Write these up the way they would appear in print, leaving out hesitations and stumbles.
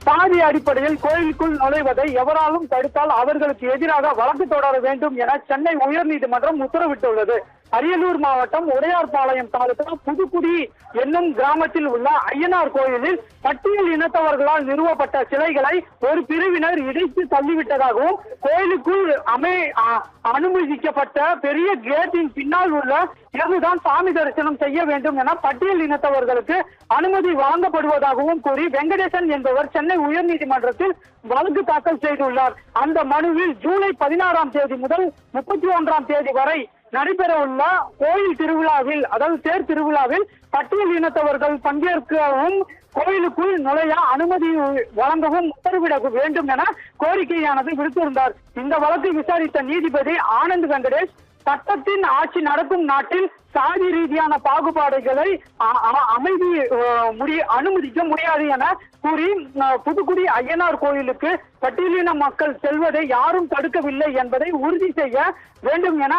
சாதி அடிப்படையில் கோயிலுக்குள் நுழைவதை எவராலும் தடுத்தால் அவர்களுக்கு எதிராக வழக்கு தொடர வேண்டும் என சென்னை உயர்நீதிமன்றம் உத்தரவிட்டுள்ளது. அரியலூர் மாவட்டம் உடையார்பாளையம் தாலுகா புதுக்குடி என்னும் கிராமத்தில் உள்ள ஐயனார் கோயிலில் பட்டியல் இனத்தவர்களால் நிறுவப்பட்ட சிலைகளை ஒரு பிரிவினர் இடித்து தள்ளிவிட்டதாகவும் கோயிலுக்குள் அனுமதிக்கப்பட்ட பெரிய கேட்டின் பின்னால் உள்ள இதுதான் சாமி தரிசனம் செய்ய வேண்டும் என பட்டியல் இனத்தவர்களுக்கு அனுமதி வழங்கப்படுவதாகவும் கூறி வெங்கடேசன் என்பவர் சென்னை உயர்நீதிமன்றத்தில் வழக்கு தாக்கல் செய்துள்ளார். அந்த மனுவில் ஜூலை 16ஆம் தேதி முதல் 31ஆம் தேதி வரை நடைபெற உள்ள கோயில் திருவிழாவில், அதாவது தேர் திருவிழாவில் பட்டியல் இனத்தவர்கள் பங்கேற்கவும் கோயிலுக்குள் நுழைய அனுமதி வழங்கவும் உத்தரவிட வேண்டும் என கோரிக்கையானது விடுத்திருந்தார். இந்த வழக்கை விசாரித்த நீதிபதி ஆனந்த் வெங்கடேஷ், சட்டத்தின் ஆட்சி நடக்கும் நாட்டில் சாதி ரீதியான பாகுபாடுகளை அனுமதிக்க முடியாது என கூறி புதுக்குடி ஐயனார் கோயிலுக்கு பட்டியலின மக்கள் செல்வதை யாரும் தடுக்கவில்லை என்பதை உறுதி செய்ய வேண்டும் என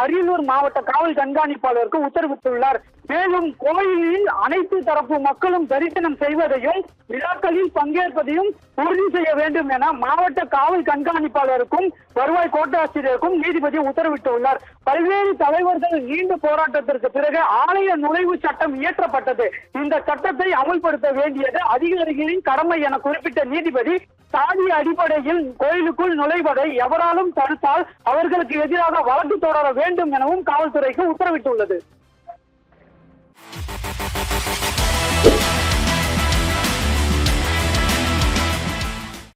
அரியலூர் மாவட்ட காவல் கண்காணிப்பாளருக்கு உத்தரவிட்டுள்ளார். மேலும் கோயிலில் அனைத்து தரப்பு மக்களும் தரிசனம் செய்வதையும் விழாக்களில் பங்கேற்பதையும் உறுதி செய்ய வேண்டும் என மாவட்ட காவல் கண்காணிப்பாளருக்கும் வருவாய் கோட்டாட்சியருக்கும் நீதிபதி உத்தரவிட்டுள்ளார். பல்வேறு தலைவர்கள் நீண்ட போராட்டத்திற்கு பிறகு ஆலய நுழைவு சட்டம் இயற்றப்பட்டது. இந்த சட்டத்தை அமல்படுத்த வேண்டியது அதிகாரிகளின் கடமை என குறிப்பிட்ட நீதிபதி, சாதி அடிப்படையில் கோயிலுக்குள் நுழைவதை எவராலும் தடுத்தால் அவர்களுக்கு எதிராக வழக்கு தொடர வேண்டும் எனவும் காவல்துறைக்கு உத்தரவிட்டுள்ளது.